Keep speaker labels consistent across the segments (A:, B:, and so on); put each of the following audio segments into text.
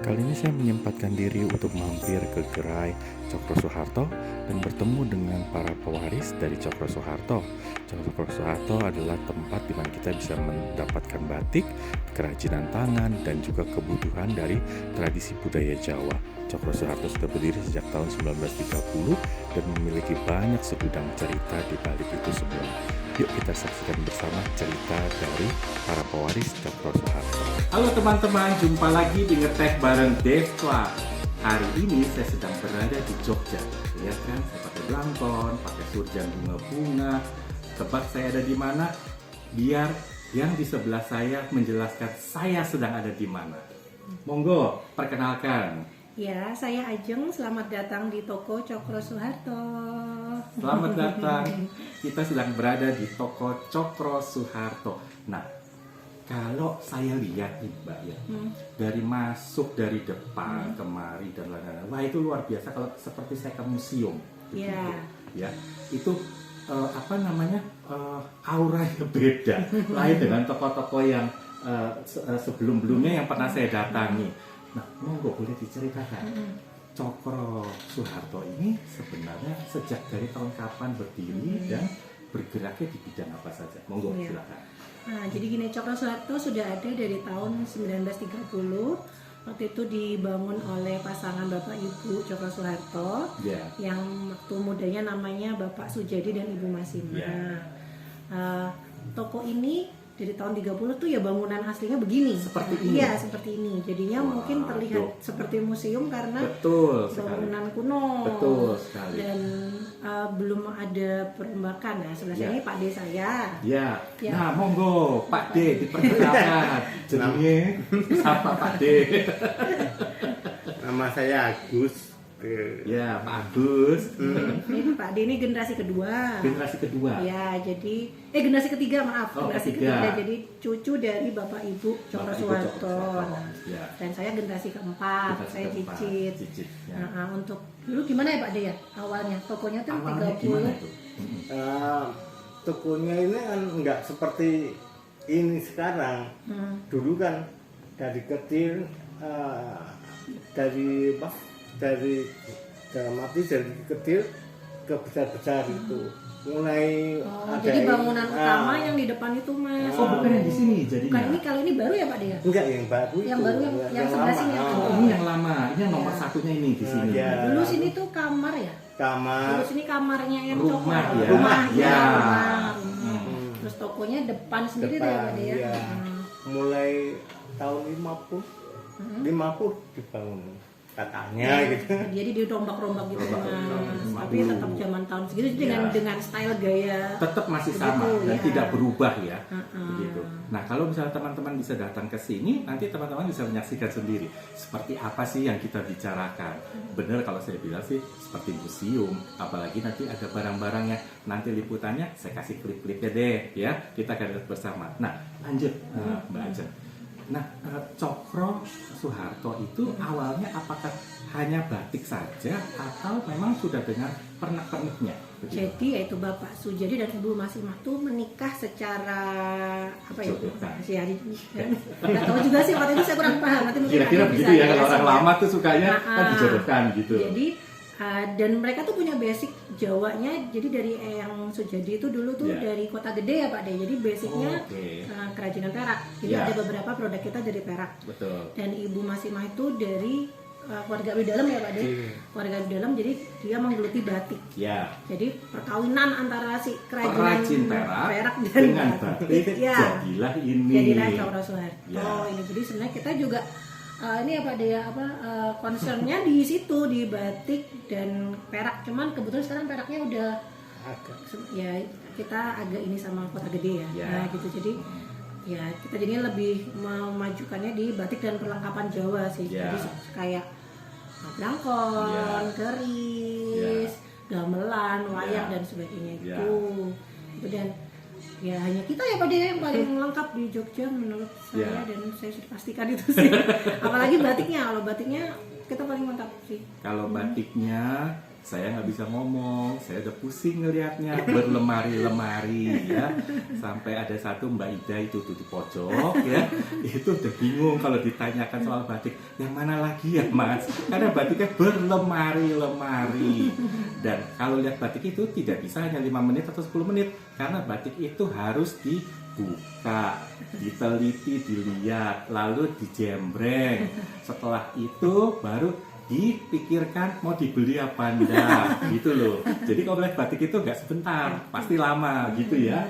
A: Kali ini saya menyempatkan diri untuk mampir ke Gerai Cokro Suharto dan bertemu dengan para pewaris dari Cokro Suharto. Cokro Suharto adalah tempat di mana kita bisa mendapatkan batik, kerajinan tangan, dan juga kebutuhan dari tradisi budaya Jawa. Cokro Suharto sudah berdiri sejak tahun 1930 dan memiliki banyak segudang cerita di balik itu semua. Yuk kita saksikan bersama cerita dari para pewaris Cokro Suharto.
B: Halo teman-teman, jumpa lagi di Ngeteh bareng Devla. Hari ini saya sedang berada di Jogja. Lihat kan, saya pakai blangkon, pakai surjan bunga-bunga. Tebak saya ada di mana? Biar yang di sebelah saya menjelaskan saya sedang ada di mana. Monggo, perkenalkan.
C: Ya, saya Ajeng. Selamat datang di toko Cokro Suharto.
B: Selamat datang. Kita sedang berada di toko Cokro Suharto. Nah, kalau saya lihat nih Mbak ya, dari masuk dari depan kemari dan lain-lain, wah itu luar biasa. Kalau seperti saya ke museum, begitu, ya itu auranya beda, lain dengan toko-toko yang sebelum-belumnya yang pernah saya datangi. Nah, monggo boleh diceritakan, Cokro Suharto ini sebenarnya sejak dari tahun kapan berdiri dan bergeraknya di bidang apa saja? Monggo silakan.
C: Nah, jadi gini, Cokro Suharto sudah ada dari tahun 1930. Waktu itu dibangun oleh pasangan Bapak Ibu Cokro Suharto, yang waktu mudanya namanya Bapak Sujadi dan Ibu Masima. Toko ini dari tahun 30 tuh ya bangunan aslinya begini.
B: Seperti ini?
C: Iya, seperti ini. Jadinya mungkin terlihat seperti museum karena bangunan kuno.
B: Betul sekali.
C: Dan belum ada perombakan ya. Sebelah sini Pak D saya.
B: Ya. Nah, monggo Pak D diperkenalkan. Jenenge siapa Pak D?
D: Nama saya Agus.
B: Ya, Pak Agus.
C: Ini Pak D ini generasi kedua.
B: Generasi kedua.
C: Ya, jadi generasi ketiga, maaf. Generasi ketiga. Jadi cucu dari Bapak Ibu Cokro Suharto.
B: Ya.
C: Dan saya generasi keempat. Saya cicit.
B: Ya.
C: Nah, untuk dulu gimana ya Pak D ya? Awalnya tokonya tuh
B: Awalnya
C: 30.
B: gimana itu?
D: Tokonya ini kan nggak seperti ini sekarang. Dulu kan dari kecil dari dalam arti dari kecil ke besar itu mulai ada
C: jadi bangunan utama yang di depan itu Mas.
B: Oh, bukan yang di sini jadinya.
C: Bukan ini, kalau ini baru ya Pak D ya?
D: enggak yang baru itu.
C: Yang baru yang sebelah
D: lama.
C: sini.
B: Oh, ini yang lama. Ini yang nomor satunya ini di sini.
D: Ya.
C: Dulu sini tuh kamar ya?
D: Kamar.
C: Dulu sini kamarnya yang
B: Rumah
C: Cokro.
B: ya.
C: Rumah ya.
B: Ya.
C: Rumah. Terus tokonya depan sendiri tuh ya Pak D ya?
D: Iya. Mulai tahun 50 dibangun katanya gitu.
C: Jadi dirombak-rombak gitu Mas. Tapi
B: dulu.
C: tetap zaman tahun segitu dengan style gaya.
B: Tetap masih
C: begitu,
B: sama dan
C: ya.
B: tidak berubah ya. Begitu. Nah, kalau misalnya teman-teman bisa datang ke sini, nanti teman-teman bisa menyaksikan sendiri seperti apa sih yang kita bicarakan. Benar kalau saya bilang sih seperti museum, apalagi nanti ada barang-barangnya. Nanti liputannya saya kasih klip-klipnya deh ya. Kita akan lihat bersama. Nah, lanjut Mbak Ajeng. Nah, Cokro Suharto itu awalnya apakah hanya batik saja atau memang sudah dengan pernak-perniknya?
C: Jadi yaitu Bapak Sujadi dan Ibu Masimah tuh menikah secara apa ya? Nggak tahu juga sih, waktu itu saya kurang paham. Nanti mungkin
B: Kira-kira begitu ya, kalau orang lama tuh sukanya kan dijodohkan gitu.
C: Jadi dan mereka tuh punya basic Jawanya, jadi dari yang Sujadi itu dulu tuh dari Kota Gede ya Pak De. Jadi basicnya kerajinan perak. Jadi ada beberapa produk kita dari perak.
B: Betul.
C: Dan Ibu Masimah itu dari keluarga abdi dalam ya Pak De. Keluarga abdi dalam, jadi dia menggeluti batik.
B: Ya.
C: Jadi perkawinan antara si
B: Perajin perak dengan batik jadilah ini.
C: Jadilah Cokro Suharto.
B: Ya.
C: Ini jadi sebenarnya kita juga ini apa dia concernnya di situ, di batik dan perak. Cuman kebetulan sekarang peraknya udah ya kita agak ini sama Kota Gede ya. Nah gitu, jadi ya kita jadinya lebih memajukannya di batik dan perlengkapan Jawa sih. Jadi kayak blangkon, keris, gamelan, wayak dan sebagainya gitu. Dan ya hanya kita ya Pak D yang paling lengkap di Jogja menurut saya, dan saya sudah pastikan itu sih. Apalagi batiknya, kalau batiknya kita paling lengkap sih.
B: Kalau batiknya saya nggak bisa ngomong, saya udah pusing ngelihatnya, berlemari-lemari ya. Sampai ada satu Mbak Ida itu tuh di pojok ya, itu udah bingung kalau ditanyakan soal batik, yang mana lagi ya Mas? Karena batiknya berlemari-lemari. Dan kalau lihat batik itu tidak bisa hanya 5 menit atau 10 menit, karena batik itu harus dibuka, diteliti, dilihat, lalu dijembreng. Setelah itu baru dipikirkan mau dibeli apa enggak gitu loh. Jadi kalau lihat batik itu nggak sebentar, pasti lama gitu ya.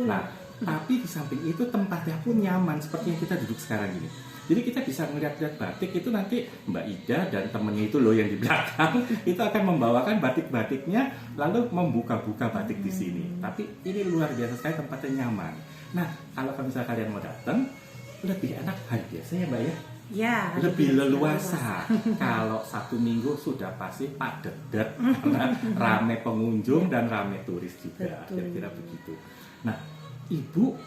B: Nah, tapi di samping itu tempatnya pun nyaman seperti yang kita duduk sekarang ini. Jadi kita bisa melihat-lihat batik itu, nanti Mbak Ida dan temennya itu loh yang di belakang itu akan membawakan batik-batiknya lalu membuka-buka batik di sini. Tapi ini luar biasa sekali, tempatnya nyaman. Nah, kalau misalnya kalian mau datang, lebih enak hari biasa ya Mbak ya.
C: Ya,
B: Lebih leluasa. Kalau 1 minggu sudah pasti padat karena rame pengunjung dan rame turis juga.
C: Betul.
B: Kira-kira begitu. Nah, ibu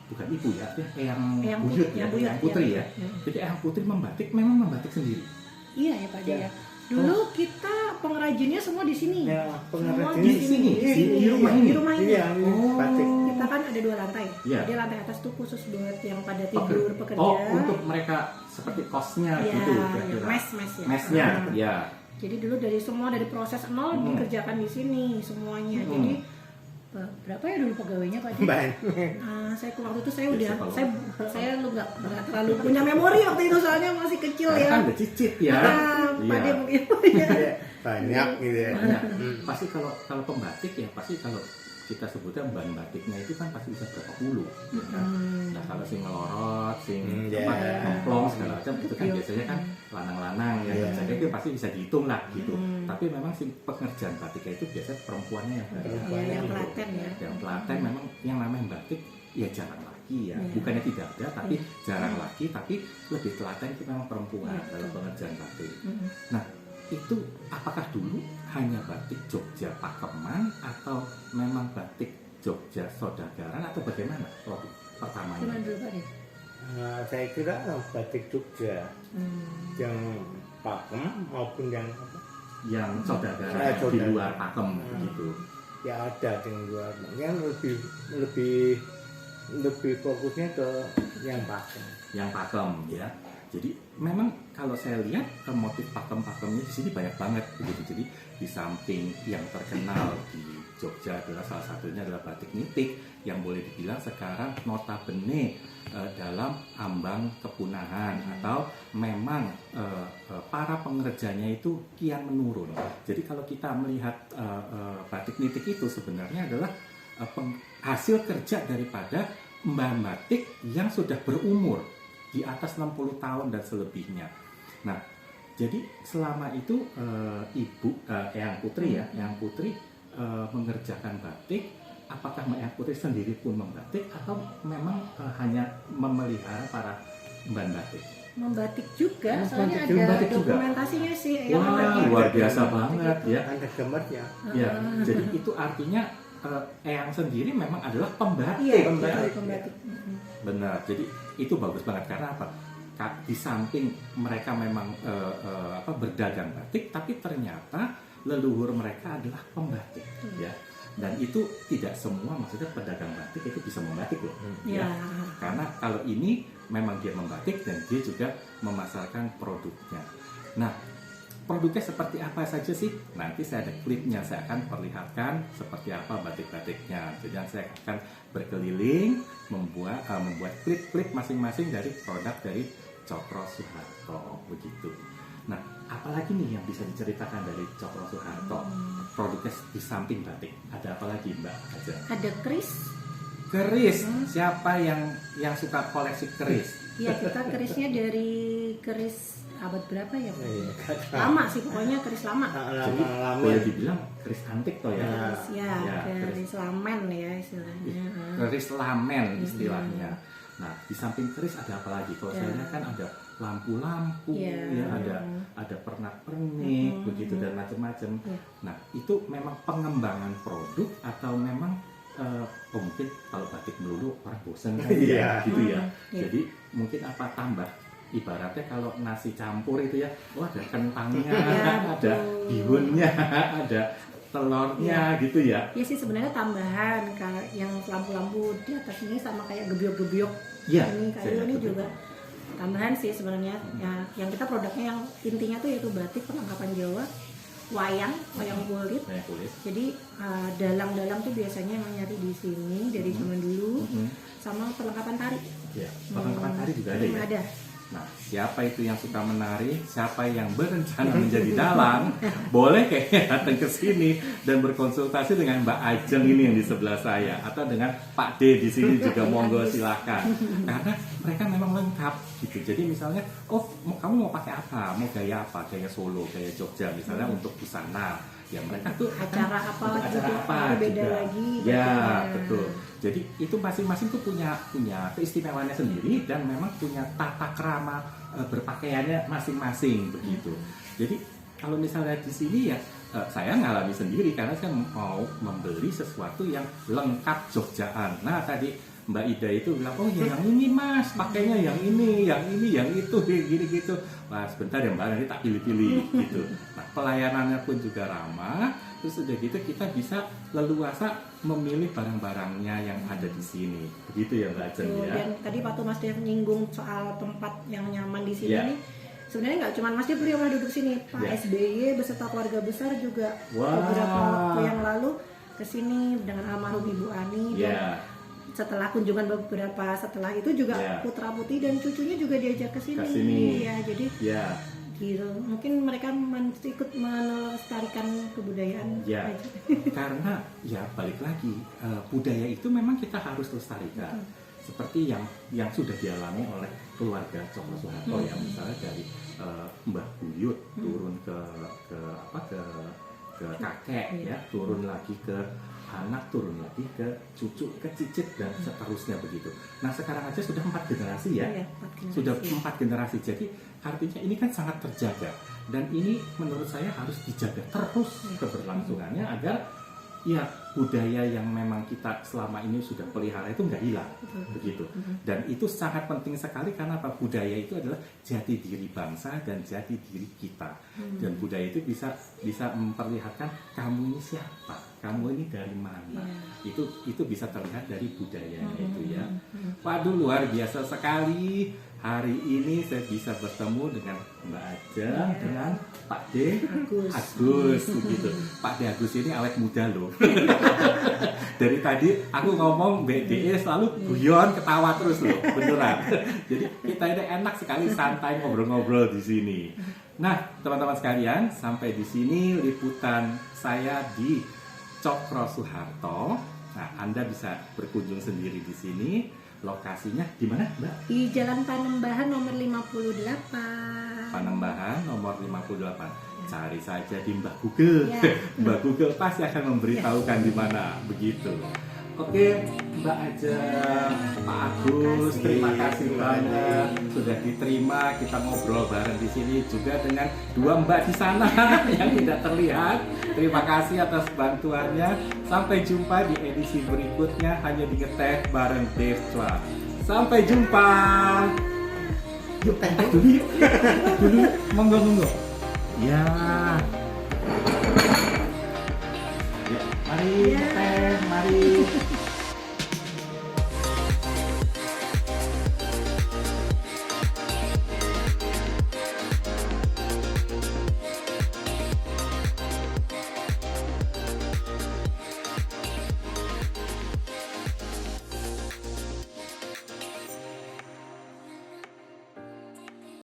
B: bukan ibu ya,
C: Eyang
B: buyut ya,
C: Buyut,
B: Eyang Putri
C: ya.
B: ya. Jadi Eyang Putri memang membatik sendiri.
C: Iya ya Pak Dea. Dulu kita pengrajinnya semua di sini.
D: Ya,
C: Semua
D: pengrajin
C: di sini.
B: di rumah ini.
C: Di rumah ini.
D: Iya,
B: Oh.
D: batik.
C: Kita kan ada 2 lantai.
B: Iya.
C: Jadi lantai atas tuh khusus buat yang pada tidur pekerja.
B: Oh, untuk mereka seperti kosnya
C: Ya,
B: gitu kira-kira.
C: mes ya.
B: Mesnya,
C: Nah,
B: ya.
C: Jadi dulu dari proses nol dikerjakan di sini semuanya. Jadi berapa ya dulu pegawainya Pak Dea?
D: Banyak.
C: Saya waktu itu saya
B: Biasa
C: udah
B: kalau-
C: saya lu nggak terlalu punya memori waktu itu, soalnya masih kecil
B: Karena
C: ya.
B: kan udah cicit ya.
C: Pak Dea mungkin ya.
D: Iya, banyak gitu ya.
B: Banyak. Pasti kalau pembatik ya pasti kalau kita sebutnya bahan batiknya itu kan pasti bisa berapa puluh ya kan? Nah kalau sing ngelorot, sing
D: Ya.
B: ngeplong segala macam itu kan biasanya kan lanang-lanang ya,
D: Ya.
B: jadi itu pasti bisa dihitung lah gitu. Tapi memang si pengerjaan batiknya itu biasanya perempuannya yang banyak.
D: Perempuan
C: yang
D: yang
C: telaten ya.
B: Yang telaten memang yang namanya batik ya jarang lagi ya, bukannya tidak ada tapi jarang lagi, tapi lebih telaten itu memang perempuan dalam pengerjaan batik. Nah itu apakah dulu hanya batik Jogja Pakeman atau memang batik Jogja Sodagaran atau bagaimana produk pertamanya?
C: Gimana dulu Pak Dea?
D: Saya kira batik Jogja yang Pakem maupun yang apa,
B: Yang Sodagaran di
D: Sodagaran.
B: luar Pakem gitu.
D: ya ada yang luar, yang lebih fokusnya ke yang Pakem.
B: Yang Pakem ya. Jadi memang kalau saya lihat motif pakem-pakemnya di sini banyak banget begitu. Jadi di samping yang terkenal di Jogja adalah salah satunya adalah batik nitik yang boleh dibilang sekarang notabene dalam ambang kepunahan atau memang para pengerjanya itu kian menurun. Jadi kalau kita melihat batik nitik itu sebenarnya adalah hasil kerja daripada mbah batik yang sudah berumur di atas 60 tahun dan selebihnya. Nah, jadi selama itu Ibu Eyang Putri ya, Eyang Putri mengerjakan batik. Apakah Eyang Putri sendiri pun membatik atau memang hanya memelihara para mbah batik?
C: Membatik juga,
B: Oh,
C: soalnya
B: membatik
C: ada
B: juga.
C: dokumentasinya sih.
B: Wah,
C: membatik.
B: luar biasa banget ya.
D: Ada gambarnya.
B: Ya, jadi itu artinya Eyang sendiri memang adalah pembatik.
C: Iya,
B: ya.
C: pembatik.
B: Benar, jadi itu bagus banget karena apa? Di samping mereka memang berdagang batik, tapi ternyata leluhur mereka adalah pembatik, ya. Dan itu tidak semua, maksudnya pedagang batik itu bisa membatik loh, ya.
C: Ya.
B: Karena kalau ini memang dia membatik dan dia juga memasarkan produknya. Nah, produknya seperti apa saja sih? Nanti saya ada klipnya, saya akan perlihatkan seperti apa batik-batiknya. Jadi saya akan berkeliling membuat klip-klip masing-masing dari produk dari Cokro Suharto begitu. Nah, apalagi nih yang bisa diceritakan dari Cokro Suharto? Produknya di samping batik. Ada apa lagi Mbak Aja?
C: Ada keris.
B: Keris. Siapa yang suka koleksi keris?
C: Ya, kita kerisnya dari keris abad berapa ya Pak?
D: Iya,
C: Lama sih pokoknya, keris lama.
B: Jadi
D: lama-lama.
B: boleh dibilang keris antik toh ya.
C: Keris ya,
B: Ya,
C: keris lamen ya istilahnya.
B: Keris lamen istilahnya. Nah, di samping keris ada apa lagi? Kalau saya lihat kan ada lampu-lampu,
C: Ya.
B: ya ada pernak-pernik begitu dan macam-macam.
C: Ya.
B: Nah, itu memang pengembangan produk atau memang mungkin kalau batik melulu orang bosan kan
D: Iya.
B: gitu ya.
C: Iya.
B: Jadi mungkin apa tambah ibaratnya kalau nasi campur itu ya, oh ada kentangnya,
C: Ya,
B: ada
C: betul.
B: bihunnya, ada telurnya gitu ya.
C: Ya sih sebenarnya tambahan yang lampu-lampu di atas ini sama kayak gebyok-gebyok
B: Iya,
C: ini
B: saya
C: kayu ini
B: lihat
C: juga tambahan sih sebenarnya. Ya, yang kita produknya yang intinya tuh yaitu batik perlengkapan Jawa, wayang kulit.
B: Banyak kulit.
C: Jadi dalang-dalang tuh biasanya yang nyari di sini dari zaman dulu,
B: Mhm.
C: sama perlengkapan tari.
B: Ya, perlengkapan tari juga ada ya.
C: Ada.
B: Nah, siapa itu yang suka menari, siapa yang berencana menjadi dalang, boleh kayaknya datang ke sini dan berkonsultasi dengan Mbak Ajeng ini yang di sebelah saya, atau dengan Pak D di sini juga monggo silahkan. Karena mereka memang lengkap gitu. Jadi misalnya, oh kamu mau pakai apa, mau gaya apa, gaya Solo, gaya Jogja misalnya untuk busana. Ya mereka tuh
C: Acara apa
B: untuk
C: juga,
B: acara apa
C: beda
B: juga.
C: lagi.
B: Ya
C: bajunya.
B: betul. Jadi itu masing-masing tuh punya keistimewaannya sendiri dan memang punya tata krama berpakaiannya masing-masing begitu. Jadi kalau misalnya di sini ya saya ngalami sendiri karena saya mau membeli sesuatu yang lengkap Jogjaan. Nah tadi Mbak Ida itu bilang, oh ya yang ini mas, pakainya yang ini, yang itu, gini gitu. Wah sebentar ya Mbak, nanti tak pilih-pilih gitu. Nah pelayanannya pun juga ramah. Terus udah gitu kita bisa leluasa memilih barang-barangnya yang ada di sini. Begitu ya Mbak Ajeng
C: Betul.
B: ya.
C: Dan tadi waktu Mas Dev nyinggung soal tempat yang nyaman di sini
B: Ya.
C: nih, sebenarnya nggak cuma Mas Dev yang pernah duduk sini, Pak
B: Ya.
C: SBY beserta keluarga besar juga
B: Wah.
C: beberapa waktu yang lalu ke sini dengan almarhum Ibu Ani. Dan
B: Ya.
C: setelah kunjungan beberapa setelah itu juga
B: Ya.
C: putra putri dan cucunya juga diajak ke sini.
B: Ke sini.
C: Ya, jadi
B: Ya.
C: gitu. Mungkin mereka ikut melestarikan kebudayaan
B: Ya,
C: aja.
B: karena ya balik lagi budaya itu memang kita harus lestarikan. Seperti yang sudah dialami oleh keluarga Cokro Soeharto ya, misalnya dari Mbah Buyut turun ke kakek ya, turun lagi ke anak, turun lagi ke cucu, ke cicit dan seterusnya begitu. Nah sekarang aja sudah 4 generasi ya.
C: Iya, 4 generasi.
B: Sudah 4 generasi, jadi artinya ini kan sangat terjaga dan ini menurut saya harus dijaga terus keberlangsungannya agar ya budaya yang memang kita selama ini sudah pelihara itu nggak hilang begitu. Dan itu sangat penting sekali karena apa, budaya itu adalah jati diri bangsa dan jati diri kita. Dan budaya itu bisa memperlihatkan kamu ini siapa, kamu ini dari mana. Itu bisa terlihat dari budayanya itu ya. Waduh luar biasa sekali. Hari ini saya bisa bertemu dengan Mbak Ajeng, dengan Pak D Agus begitu. Pak D Agus ini awet muda loh. Dari tadi aku ngomong BDE selalu guyon ketawa terus loh, beneran. Jadi kita ini enak sekali santai ngobrol-ngobrol di sini. Nah, teman-teman sekalian, sampai di sini liputan saya di Cokro Soeharto. Nah, Anda bisa berkunjung sendiri di sini. Lokasinya di mana, Mbak?
C: Di Jalan Panembahan nomor 58.
B: Panembahan nomor 58. Cari saja di Mbak Google.
C: Ya.
B: Mbak Google pasti akan memberitahukan di mana begitu. Oke, Mbak Ajeng, Pak Agus, terima kasih banyak sudah diterima. Kita ngobrol bareng di sini juga dengan 2 Mbak di sana yang tidak terlihat. Terima kasih atas bantuannya. Sampai jumpa di edisi berikutnya hanya di Ngeteh bareng Dave Chua. Sampai jumpa. Yuk teh dulu yuk. Dulu monggo. Ya. Ya, mari teh, mari.